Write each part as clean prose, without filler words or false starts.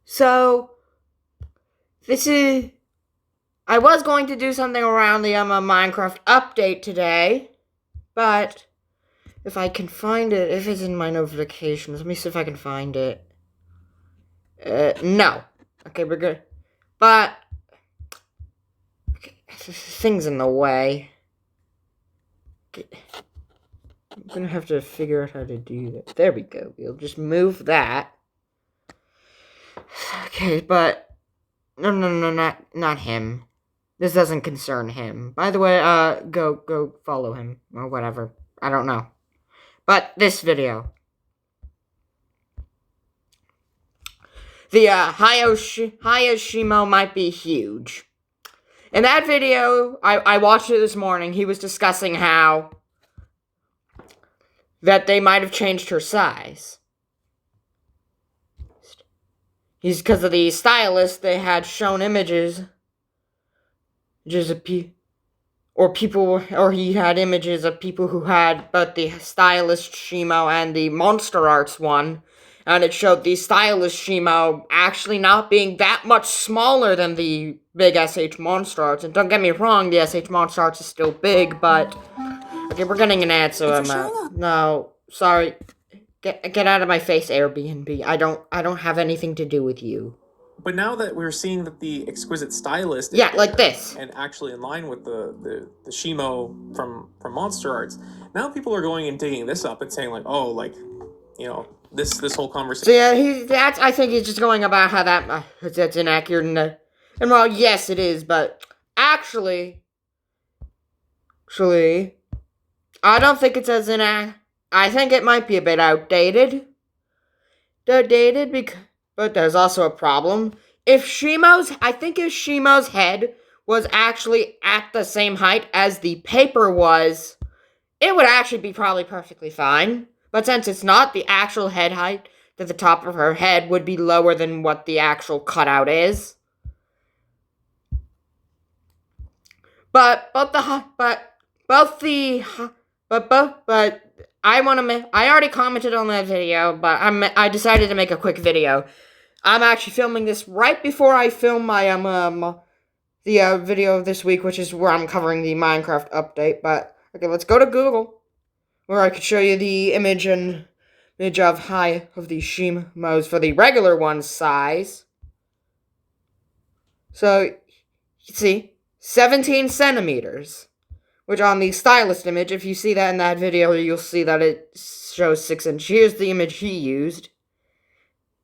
So, this is... I was going to do something around the Minecraft update today, but if I can find it, if it's in my notifications, let me see if I can find it. No. Okay, we're good. But, okay, thing's in the way. Okay. I'm gonna have to figure out how to do that. There we go. We'll just move that. Okay, but no, not him. This doesn't concern him. By the way, go follow him or whatever. I don't know. But this video, the hiya shimo might be huge. In that video, I watched it this morning. He was discussing how that they might have changed her size. He's because of the stylist. They had shown images. Just or he had images of people who had both the stylist shimo and the monster arts one, and it showed the stylist shimo actually not being that much smaller than the big SH monster arts. And don't get me wrong, the SH monster arts is still big, but okay, we're getting an ad, so no, sorry, get out of my face, Airbnb. I don't have anything to do with you. But now that we're seeing that the exquisite stylist is like this, and actually in line with the shimo from Monster Arts, now people are going and digging this up and saying like, oh, like, you know, this whole conversation. So yeah, I think he's just going about how that's inaccurate and well, yes, it is, but actually, I don't think it's as inaccurate. I think it might be a bit outdated. But there's also a problem. I think if Shimo's head was actually at the same height as the paper was, it would actually be probably perfectly fine. But since it's not, the actual head height to the top of her head would be lower than what the actual cutout is. But I already commented on that video, but I decided to make a quick video. I'm actually filming this right before I film my video of this week, which is where I'm covering the Minecraft update. But okay, let's go to Google, where I could show you the image of the shimos for the regular one size. So you see, 17 centimeters. Which on the stylist image, if you see that in that video, you'll see that it shows 6 inches. Here's the image he used.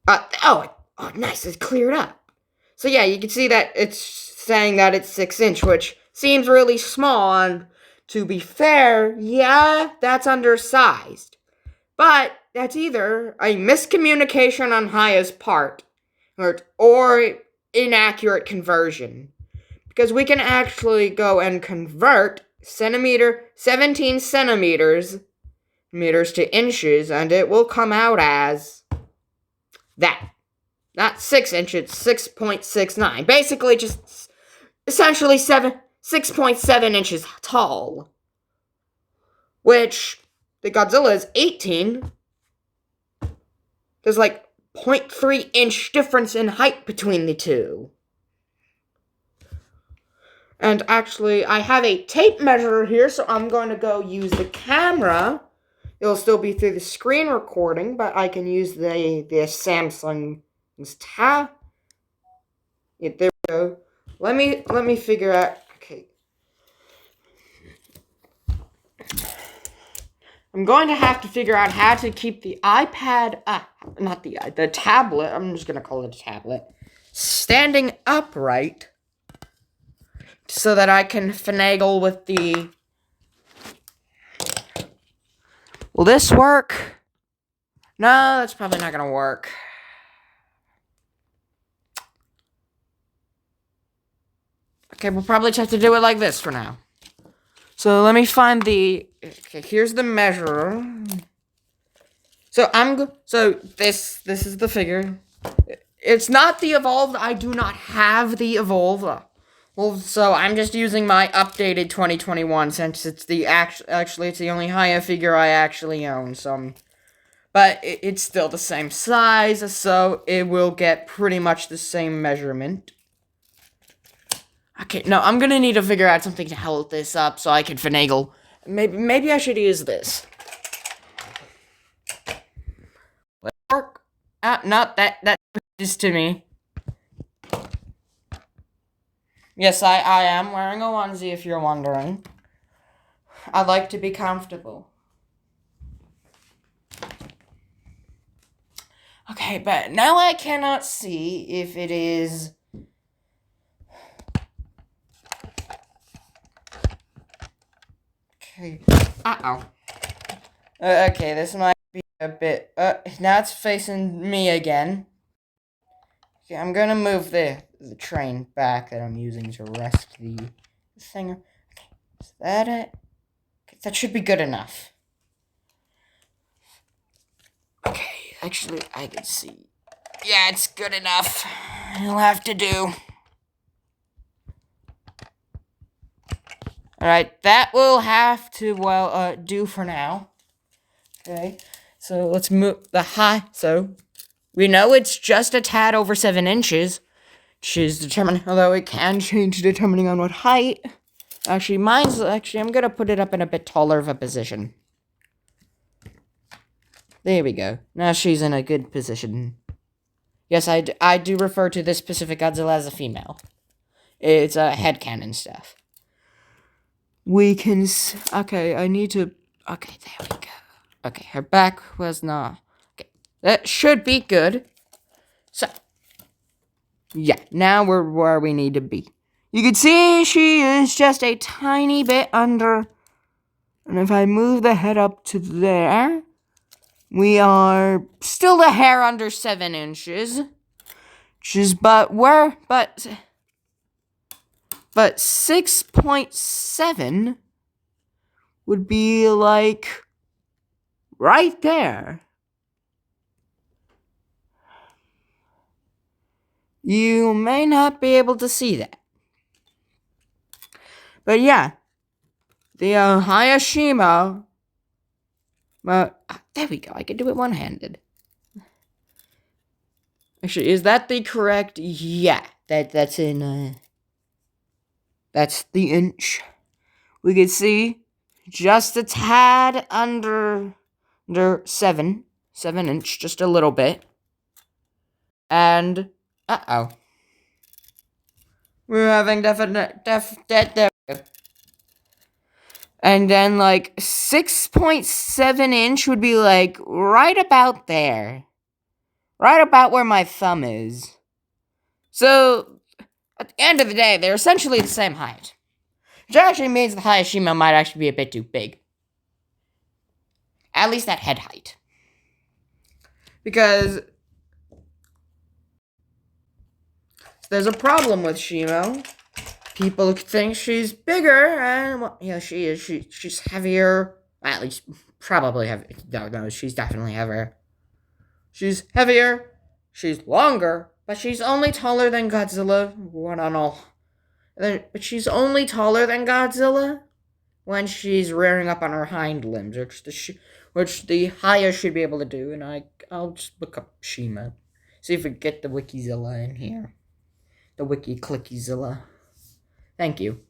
Oh, nice, it's cleared up. So yeah, you can see that it's saying that it's 6 inch, which seems really small, and to be fair, yeah, that's undersized. But that's either a miscommunication on Hiya's part, or inaccurate conversion. Because we can actually go and convert 17 centimeters to inches, and it will come out as that. Not 6 inches, 6.69. Basically, just essentially 6.7 inches tall. Which, the Godzilla is 18. There's like 0.3 inch difference in height between the two. And actually, I have a tape measure here, so I'm going to go use the camera. It'll still be through the screen recording, but I can use the Samsung's tab. Yeah, there we go. Let me figure out. Okay. I'm going to have to figure out how to keep the iPad, the tablet, I'm just going to call it a tablet, standing upright, so that I can finagle with the... Will this work? No, that's probably not gonna work. Okay, we'll probably just have to do it like this for now. So let me find the... Okay, here's the measure. So this is the figure. It's not the Evolved. I do not have the Evolved. Well, so I'm just using my updated 2021 since it's the actually it's the only Hiya figure I actually own. So I'm but it's still the same size, so it will get pretty much the same measurement. Okay, no, I'm gonna need to figure out something to hold this up so I can finagle. Maybe I should use this. Let's work. Not that is to me. Yes, I am wearing a onesie if you're wondering. I like to be comfortable. Okay, but now I cannot see if it is... Okay. Uh-oh. Okay, this might be a bit... now it's facing me again. Okay, I'm gonna move the train back that I'm using to rest the thing. Okay, is that it? Okay, that should be good enough. Okay, actually, I can see. Yeah, it's good enough. It'll have to do. Alright, that will have to, well, do for now. Okay, so let's move the height. So, we know it's just a tad over 7 inches. Which is determined, although it can change depending on what height. Actually, I'm gonna put it up in a bit taller of a position. There we go. Now she's in a good position. Yes, I do refer to this Pacific Godzilla as a female. It's a headcanon stuff. We can... Okay, I need to... Okay, there we go. Okay, her back was not... Okay, that should be good. So... Yeah, now we're where we need to be. You can see she is just a tiny bit under... And if I move the head up to there... We are still a hair under 7 inches. Which is, but 6.7 would be like right there. You may not be able to see that. But yeah, the hiya shimo. There we go. I can do it one-handed. Actually, is that the correct? Yeah, that's in. That's the inch. We can see just a tad under 7 inch, just a little bit. And we're having and then like 6.7 inch would be like right about there. Right about where my thumb is. So, at the end of the day, they're essentially the same height. Which actually means the hiya shimo might actually be a bit too big. At least at head height. Because there's a problem with Shimo. People think she's bigger, and well, yeah, she is. She's heavier. At least, probably heavy. No, she's definitely heavier. She's heavier. She's longer, but she's only taller than Godzilla. One on all. But she's only taller than Godzilla when she's rearing up on her hind limbs, which the hiya should be able to do. And I'll just look up Shimo. See if we get the Wikizilla in here. The Wiki Clickizilla. Thank you.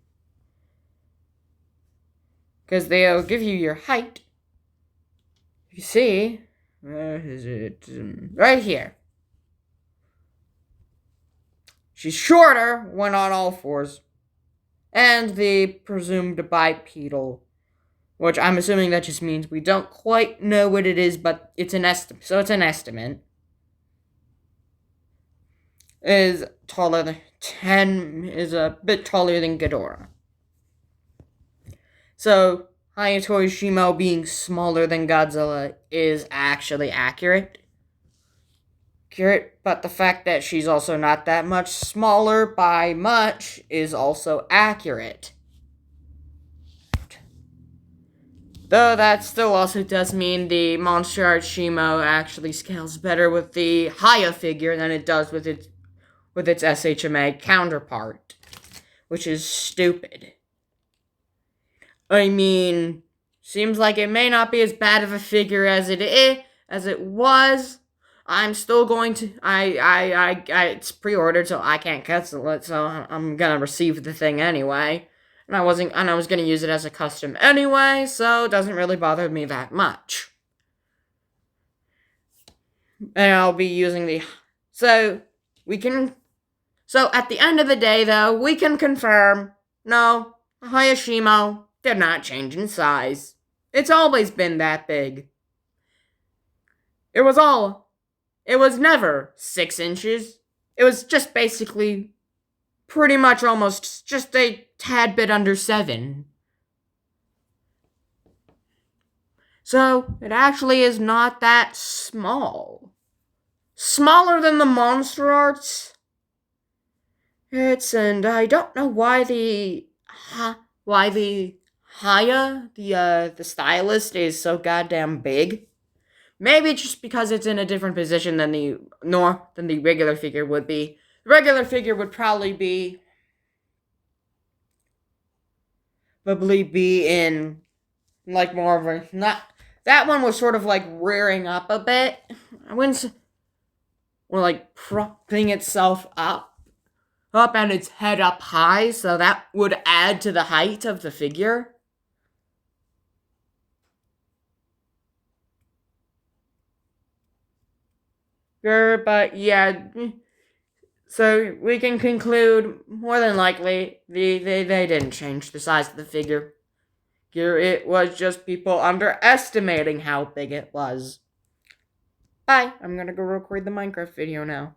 Because they'll give you your height. You see, where is it? Right here. She's shorter when on all fours. And the presumed bipedal, which I'm assuming that just means we don't quite know what it is, but it's an estimate. So it's an estimate. Is taller than 10, is a bit taller than Ghidorah. So, Hayato Shimo being smaller than Godzilla is actually accurate. But the fact that she's also not that much smaller by much is also accurate. Though that still also does mean the Monster Art Shimo actually scales better with the hiya figure than it does with its SHMA counterpart, which is stupid. I mean, seems like it may not be as bad of a figure as it is, as it was. I'm still going to. It's pre-ordered, so I can't cancel it. So I'm gonna receive the thing anyway. And I was gonna use it as a custom anyway, so it doesn't really bother me that much. And I'll be using the. So we can. So at the end of the day, though, we can confirm no, hiya shimo did not change in size. It's always been that big. It was never 6 inches. It was just basically pretty much almost just a tad bit under 7. So it actually is not that small. Smaller than the Monster Arts. And I don't know why the hiya, the stylist, is so goddamn big. Maybe just because it's in a different position than the regular figure would be. The regular figure would probably be in like more of a not. That one was sort of like rearing up a bit. I wouldn't. Or like propping itself up and its head up high, so that would add to the height of the figure. But yeah, so we can conclude more than likely they didn't change the size of the figure. It was just people underestimating how big it was. Bye. I'm gonna go record the Minecraft video now.